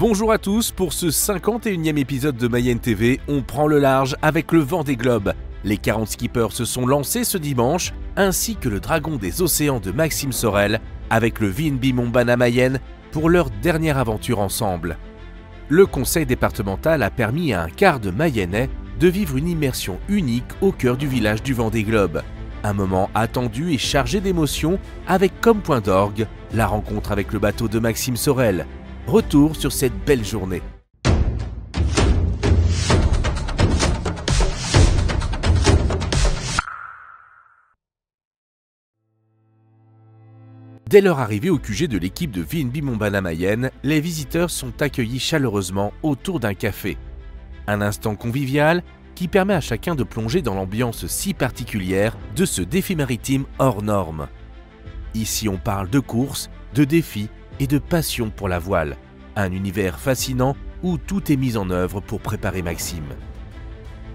Bonjour à tous, pour ce 51e épisode de Mayenne TV, on prend le large avec le Vendée Globe. Les 40 skippers se sont lancés ce dimanche, ainsi que le Dragon des Océans de Maxime Sorel, avec le VNB Montbana Mayenne pour leur dernière aventure ensemble. Le conseil départemental a permis à un quart de Mayennais de vivre une immersion unique au cœur du village du Vendée Globe. Un moment attendu et chargé d'émotions avec comme point d'orgue la rencontre avec le bateau de Maxime Sorel. Retour sur cette belle journée. Dès leur arrivée au QG de l'équipe de VNB Montbana Mayenne, les visiteurs sont accueillis chaleureusement autour d'un café. Un instant convivial qui permet à chacun de plonger dans l'ambiance si particulière de ce défi maritime hors norme. Ici on parle de course, de défis et de passion pour la voile. Un univers fascinant où tout est mis en œuvre pour préparer Maxime.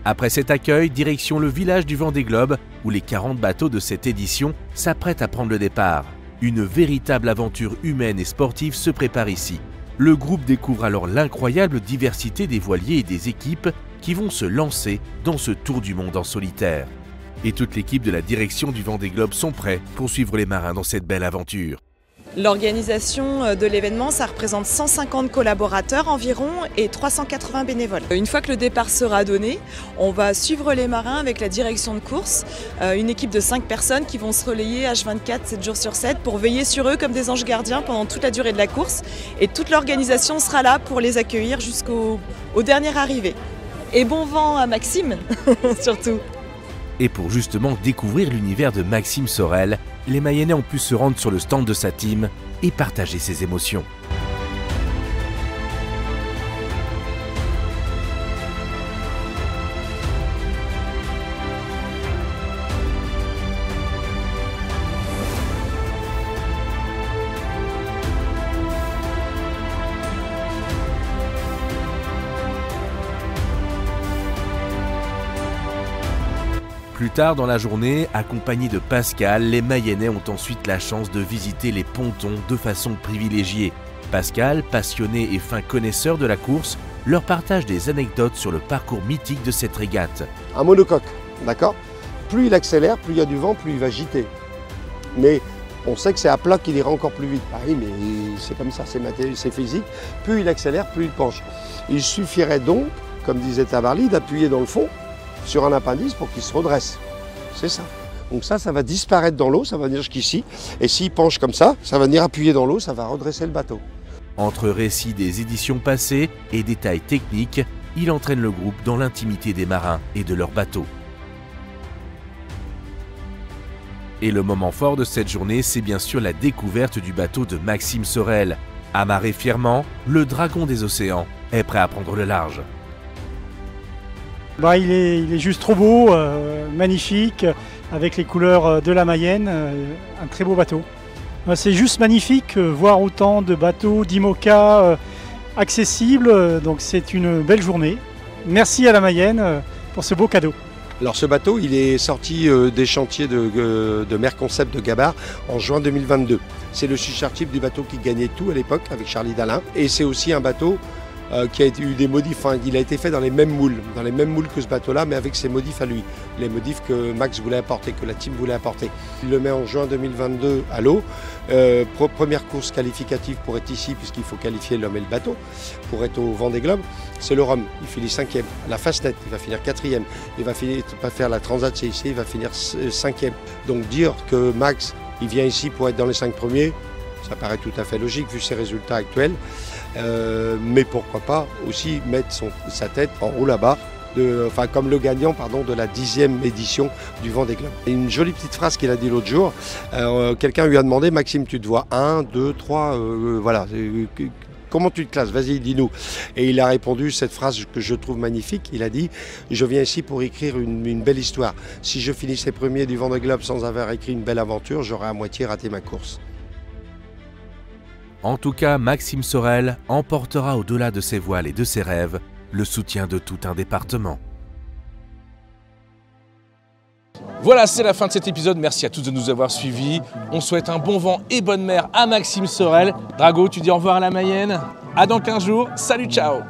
Après cet accueil, direction le village du Vendée Globe où les 40 bateaux de cette édition s'apprêtent à prendre le départ. Une véritable aventure humaine et sportive se prépare ici. Le groupe découvre alors l'incroyable diversité des voiliers et des équipes qui vont se lancer dans ce tour du monde en solitaire. Et toute l'équipe de la direction du Vendée Globe sont prêts pour suivre les marins dans cette belle aventure. L'organisation de l'événement, ça représente 150 collaborateurs environ et 380 bénévoles. Une fois que le départ sera donné, on va suivre les marins avec la direction de course, une équipe de 5 personnes qui vont se relayer H24, 7 jours sur 7 pour veiller sur eux comme des anges gardiens pendant toute la durée de la course. Et toute l'organisation sera là pour les accueillir jusqu'au dernier arrivé. Et bon vent à Maxime, surtout. Et pour justement découvrir l'univers de Maxime Sorel, les Mayennais ont pu se rendre sur le stand de sa team et partager ses émotions. Plus tard dans la journée, accompagnés de Pascal, les Mayennais ont ensuite la chance de visiter les pontons de façon privilégiée. Pascal, passionné et fin connaisseur de la course, leur partage des anecdotes sur le parcours mythique de cette régate. Un monocoque, d'accord? Plus il accélère, plus il y a du vent, plus il va gîter. Mais on sait que c'est à plat qu'il ira encore plus vite. Ah oui, mais c'est comme ça, c'est physique. Plus il accélère, plus il penche. Il suffirait donc, comme disait Tabarly, d'appuyer dans le fond sur un appendice pour qu'il se redresse. C'est ça. Donc ça va disparaître dans l'eau, ça va venir jusqu'ici. Et s'il penche comme ça va venir appuyer dans l'eau, ça va redresser le bateau. Entre récits des éditions passées et détails techniques, il entraîne le groupe dans l'intimité des marins et de leurs bateaux. Et le moment fort de cette journée, c'est bien sûr la découverte du bateau de Maxime Sorel. Amarré fièrement, le Dragon des Océans est prêt à prendre le large. Il est juste trop beau, magnifique, avec les couleurs de la Mayenne, un très beau bateau. C'est juste magnifique, voir autant de bateaux d'IMOCA accessibles, donc c'est une belle journée. Merci à la Mayenne pour ce beau cadeau. Alors ce bateau, il est sorti des chantiers de Merconcept de Gabard en juin 2022. C'est le successeur-type du bateau qui gagnait tout à l'époque avec Charlie Dalin. Et c'est aussi un bateau qui a eu des modifs, il a été fait dans les mêmes moules que ce bateau-là, mais avec ses modifs à lui, les modifs que Max voulait apporter, que la team voulait apporter. Il le met en juin 2022 à l'eau, première course qualificative pour être ici, puisqu'il faut qualifier l'homme et le bateau, pour être au Vendée Globe, c'est le Rhum, il finit 5e, la Fastnet, il va finir 4e, il va pas faire la Transat CIC, il va finir 5e. Donc dire que Max, il vient ici pour être dans les 5 premiers, ça paraît tout à fait logique vu ses résultats actuels. Mais pourquoi pas aussi mettre sa tête en haut là-bas, comme le gagnant de la 10e édition du Vendée Globe. Et une jolie petite phrase qu'il a dit l'autre jour, quelqu'un lui a demandé « Maxime, tu te vois 1, 2, 3, voilà, comment tu te classes? Vas-y, dis-nous ». Et il a répondu cette phrase que je trouve magnifique, il a dit « Je viens ici pour écrire une belle histoire. Si je finissais premier du Vendée Globe sans avoir écrit une belle aventure, j'aurais à moitié raté ma course ». En tout cas, Maxime Sorel emportera au-delà de ses voiles et de ses rêves le soutien de tout un département. Voilà, c'est la fin de cet épisode. Merci à tous de nous avoir suivis. On souhaite un bon vent et bonne mer à Maxime Sorel. Drago, tu dis au revoir à la Mayenne? À dans 15 jours. Salut, ciao.